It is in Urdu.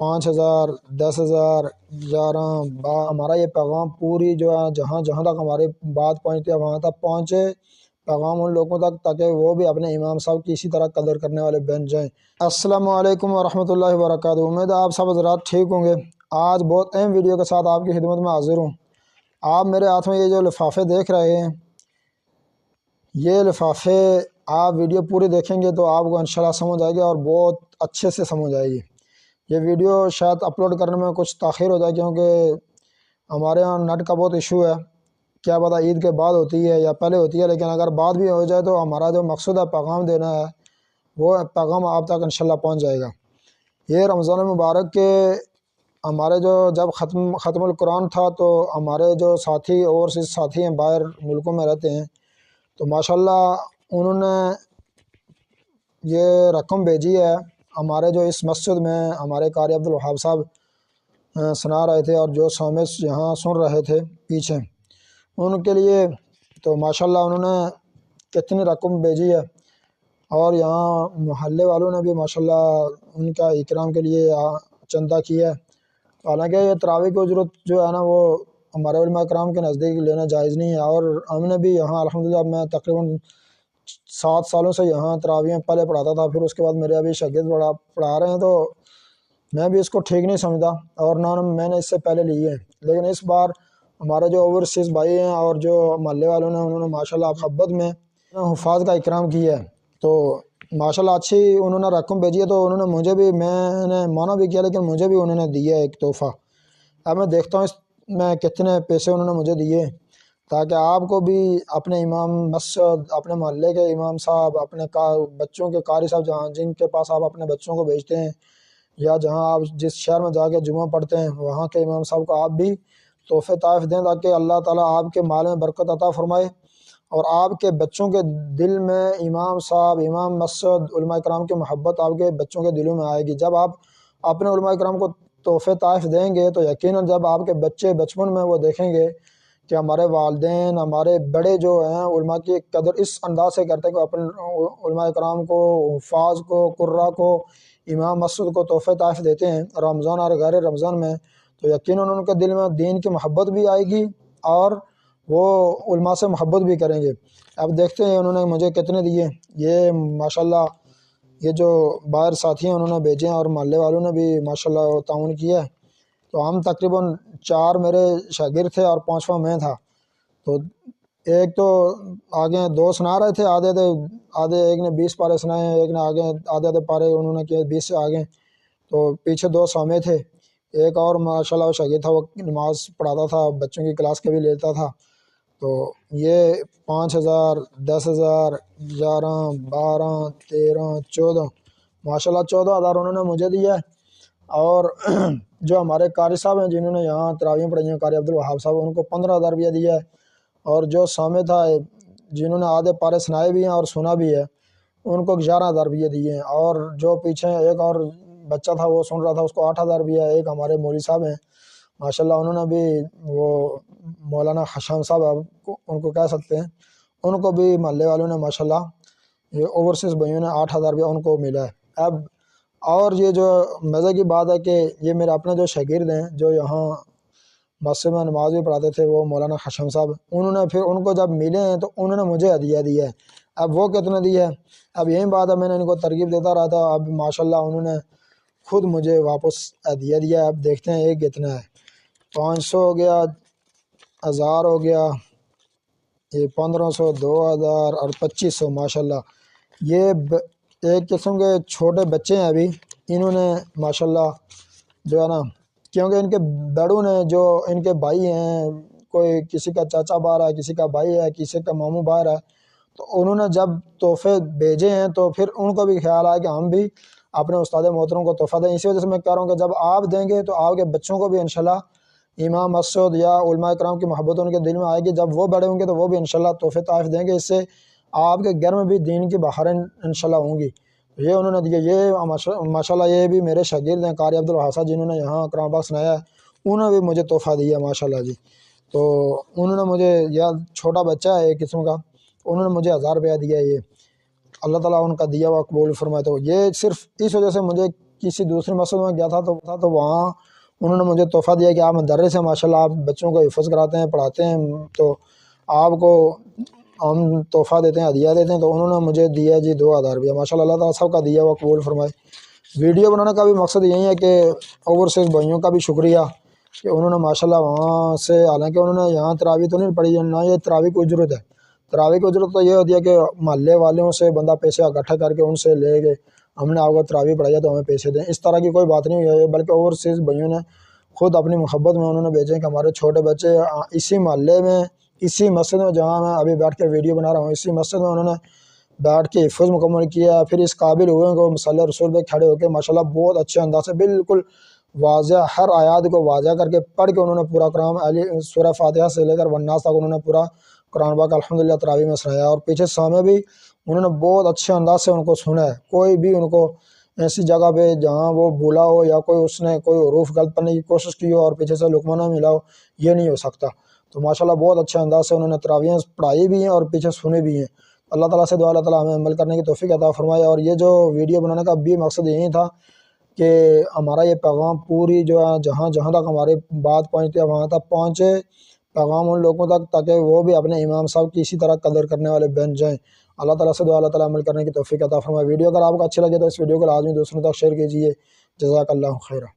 5,000 10,000 11 ہمارا یہ پیغام پوری جو ہے جہاں جہاں تک ہماری بات پہنچتی ہے وہاں تک پہنچے پیغام ان لوگوں تک، تاکہ وہ بھی اپنے امام صاحب کی اسی طرح قدر کرنے والے بن جائیں۔ السلام علیکم ورحمۃ اللہ وبرکاتہ۔ امید ہے آپ سب حضرات ٹھیک ہوں گے۔ آج بہت اہم ویڈیو کے ساتھ آپ کی خدمت میں حاضر ہوں۔ آپ میرے ہاتھ میں یہ جو لفافے دیکھ رہے ہیں، یہ لفافے آپ ویڈیو پوری دیکھیں گے تو آپ کو انشاءاللہ سمجھ آئے گی اور بہت اچھے سے سمجھ آئے گی۔ یہ ویڈیو شاید اپلوڈ کرنے میں کچھ تاخیر ہو جائے، کیونکہ ہمارے یہاں نیٹ کا بہت ایشو ہے۔ کیا پتہ عید کے بعد ہوتی ہے یا پہلے ہوتی ہے، لیکن اگر بعد بھی ہو جائے تو ہمارا جو مقصود ہے پیغام دینا ہے، وہ پیغام آپ تک انشاءاللہ پہنچ جائے گا۔ یہ رمضان المبارک کے ہمارے جب ختم القرآن تھا تو ہمارے جو ساتھی اوورسیز ساتھی ہیں، باہر ملکوں میں رہتے ہیں، تو ماشاءاللہ انہوں نے یہ رقم بھیجی ہے ہمارے جو اس مسجد میں ہمارے قاری عبدالوہاب صاحب سنا رہے تھے اور جو سامع یہاں سن رہے تھے پیچھے، ان کے لیے تو ماشاءاللہ انہوں نے کتنی رقم بھیجی ہے، اور یہاں محلے والوں نے بھی ماشاءاللہ ان کا اکرام کے لیے چندہ کیا ہے۔ حالانکہ یہ تراویح کی اجرت جو ہے نا، وہ ہمارے علماء کرام کے نزدیک لینا جائز نہیں ہے، اور ہم نے بھی یہاں الحمدللہ میں تقریباً 7 سالوں سے یہاں تراویح پہلے پڑھاتا تھا، پھر اس کے بعد میرے ابھی شاگرد پڑھا رہے ہیں، تو میں بھی اس کو ٹھیک نہیں سمجھتا اور نہ میں نے اس سے پہلے لی ہے۔ لیکن اس بار ہمارے جو اوورسیز بھائی ہیں اور جو محلے والوں نے، انہوں نے ماشاءاللہ محبت میں حفاظ کا اکرام کیا ہے، تو ماشاءاللہ اچھی انہوں نے رقم بھیجی ہے، تو انہوں نے مجھے بھی، میں نے مانا بھی کیا، لیکن مجھے بھی انہوں نے دیا ہے ایک تحفہ۔ اب میں دیکھتا ہوں اس میں کتنے پیسے انہوں نے مجھے دیے، تاکہ آپ کو بھی اپنے امام مسجد، اپنے محلے کے امام صاحب، اپنے بچوں کے قاری صاحب جن کے پاس آپ اپنے بچوں کو بھیجتے ہیں، یا جہاں آپ جس شہر میں جا کے جمعہ پڑھتے ہیں وہاں کے امام صاحب کو آپ بھی تحفے طائف دیں، تاکہ اللہ تعالیٰ آپ کے مال میں برکت عطا فرمائے اور آپ کے بچوں کے دل میں امام صاحب، امام مسجد، علماء کرام کی محبت آپ کے بچوں کے دلوں میں آئے گی۔ جب آپ اپنے علماء کرام کو تحفے طائف دیں گے تو یقیناً جب آپ کے بچے بچپن میں وہ دیکھیں گے کہ ہمارے والدین، ہمارے بڑے جو ہیں علماء کی قدر اس انداز سے کرتے ہیں کہ اپنے علماء کرام کو، حفاظ کو، قراء کو، امام مسجد کو تحفے طائف دیتے ہیں رمضان اور غیر رمضان میں، تو یقیناً ان کے دل میں دین کی محبت بھی آئے گی اور وہ علماء سے محبت بھی کریں گے۔ اب دیکھتے ہیں انہوں نے مجھے کتنے دیے۔ یہ ماشاءاللہ یہ جو باہر ساتھی ہیں انہوں نے بھیجے ہیں، اور محلے والوں نے بھی ماشاءاللہ تعاون کیا ہے، تو ہم تقریباً 4 میرے شاگرد تھے اور 5واں میں تھا، تو ایک تو آگے 2 سنا رہے تھے، آدھے ایک نے 20 پارے سنائے ہیں، ایک نے آگے آدھے پارے انہوں نے کیے 20 سے آگے، تو پیچھے 2 سامع تھے، ایک اور ماشاءاللہ وہ شاگرد تھا، وہ نماز پڑھاتا تھا، بچوں کی کلاس کے بھی لیتا تھا۔ تو یہ 5,000 10,000 11 12 13 14 ماشاءاللہ 14,000 انہوں نے مجھے دیا ہے، اور جو ہمارے قاری صاحب ہیں جنہوں نے یہاں تراویح پڑھی ہیں، قاری عبدالوہاب صاحب، ان کو 15,000 روپیہ دیا ہے، اور جو سامع تھا جنہوں نے آدھے پارے سنائے بھی ہیں اور سنا بھی ہے، ان کو 11,000 روپیہ دیے ہیں، اور جو پیچھے ایک اور بچہ تھا وہ سن رہا تھا، اس کو 8,000 روپیہ۔ ایک ہمارے مولوی صاحب ہیں ماشاءاللہ، انہوں نے بھی، وہ مولانا حشام صاحب ان کو کہہ سکتے ہیں، ان کو بھی محلے والوں نے ماشاءاللہ، یہ اوورسیز بھائیوں نے 8,000 روپیہ ان کو ملا ہے۔ اب اور یہ جو مزے کی بات ہے کہ یہ میرے اپنے جو شاگرد ہیں جو یہاں مسجد میں نماز بھی پڑھاتے تھے، وہ مولانا حشام صاحب، انہوں نے پھر ان کو جب ملے ہیں تو انہوں نے مجھے ہدیہ دیا ہے۔ اب وہ کتنے دیا ہے، اب یہی بات ہے، میں نے ان کو ترغیب دیتا رہا تھا، اب ماشاءاللہ انہوں نے خود مجھے واپس ہدیہ دیا ہے۔ اب دیکھتے ہیں ایک کتنا ہے، 500 ہو گیا، 1000 ہو گیا، یہ 1500، 2000 اور 2500 ماشاءاللہ۔ یہ ایک قسم کے چھوٹے بچے ہیں ابھی، انہوں نے ماشاءاللہ جو ہے نا، کیونکہ ان کے بڑوں نے، جو ان کے بھائی ہیں، کوئی کسی کا چاچا باہر ہے، کسی کا بھائی ہے، کسی کا ماموں باہر ہے، تو انہوں نے جب تحفے بھیجے ہیں تو پھر ان کو بھی خیال آیا کہ ہم بھی اپنے استاد محترم کو تحفہ دیں۔ اسی وجہ سے میں کہہ رہا ہوں کہ جب آپ دیں گے تو آپ کے بچوں کو بھی انشاءاللہ امام مسجد یا علماء کرام کی محبت ان کے دل میں آئے گی، جب وہ بڑے ہوں گے تو وہ بھی انشاءاللہ تحفے طائف دیں گے، اس سے آپ کے گھر میں بھی دین کی بہاریں انشاءاللہ ہوں گی۔ یہ انہوں نے دیا، یہ ماشاءاللہ یہ بھی میرے شاگرد ہیں قاری عبدالوہاب صاحب، جنہوں نے یہاں قرآن پاک سنایا ہے، انہوں نے بھی مجھے تحفہ دیا ماشاءاللہ جی۔ تو انہوں نے مجھے، یا چھوٹا بچہ ہے ایک قسم کا، انہوں نے مجھے 1000 روپیہ دیا ہے، یہ اللہ تعالیٰ ان کا دیا ہوا قبول فرمائے۔ تو یہ صرف اس وجہ سے مجھے کسی دوسری مسجد میں گیا تھا تو وہاں انہوں نے مجھے تحفہ دیا کہ آپ مدرس ہیں، ماشاءاللہ آپ بچوں کو حفظ کراتے ہیں، پڑھاتے ہیں، تو آپ کو ہم تحفہ دیتے ہیں، ہدیہ دیتے ہیں۔ تو انہوں نے مجھے دیا جی 2000 روپیہ، ماشاءاللہ اللہ تعالیٰ سب کا دیا ہوا قبول فرمائے۔ ویڈیو بنانے کا بھی مقصد یہی ہے کہ اوورسیز بھائیوں کا بھی شکریہ کہ انہوں نے ماشاءاللہ وہاں سے، حالانکہ انہوں نے یہاں تراویح تو نہیں پڑھی، نہ یہ تراویح کی اجرت ہے۔ تراویح کی اجرت تو یہ ہوتی ہے کہ محلے والوں سے بندہ پیسے اکٹھا کر کے ان سے لے کے ہم نے آپ کو تراویح پڑھائی ہے تو ہمیں پیسے دیں، اس طرح کی کوئی بات نہیں ہوئی ہے، بلکہ اوورسیز بھائیوں نے خود اپنی محبت میں انہوں نے بھیجے کہ ہمارے چھوٹے بچے اسی محلے میں، اسی مسجد میں جہاں میں ابھی بیٹھ کے ویڈیو بنا رہا ہوں، اسی مسجد میں انہوں نے بیٹھ کے حفظ مکمل کیا، پھر اس قابل ہوئے کہ وہ مصلی رسول پہ کھڑے ہو کے ماشاءاللہ بہت اچھے انداز سے بالکل واضح ہر آیات کو واضح کر کے پڑھ کے انہوں نے پورا قرآن سورہ فاتحہ سے لے کر والناس تک انہوں نے پورا قرآن پاک الحمدللہ تراویح میں سنایا، اور پیچھے سامنے بھی انہوں نے بہت اچھے انداز سے ان کو سنا ہے۔ کوئی بھی ان کو ایسی جگہ پہ جہاں وہ بولا ہو یا کوئی اس نے کوئی حروف غلط پڑھنے کی کوشش کی ہو اور پیچھے سے لقمہ نہ ملا ہو، یہ نہیں ہو سکتا۔ تو ماشاءاللہ بہت اچھے انداز سے انہوں نے تراویح پڑھائی بھی ہیں اور پیچھے سنے بھی ہیں۔ اللہ تعالیٰ سے دعا اللہ تعالیٰ ہمیں عمل کرنے کی توفیق عطا فرمائے۔ اور یہ جو ویڈیو بنانے کا بھی مقصد یہی تھا کہ ہمارا یہ پیغام پوری جو ہے جہاں جہاں تک ہماری بات پہنچتی ہے وہاں تک پہنچے، پیغام ان لوگوں تک، تاکہ وہ بھی اپنے امام صاحب کی اسی طرح قدر کرنے والے بن جائیں۔ اللہ تعالیٰ سے دعا اللہ تعالیٰ عمل کرنے کی توفیق عطا فرمائے۔ ویڈیو اگر آپ کو اچھی لگے تو اس ویڈیو کو لازمی دوسروں تک شیئر کیجیے۔ جزاک اللہ خیر۔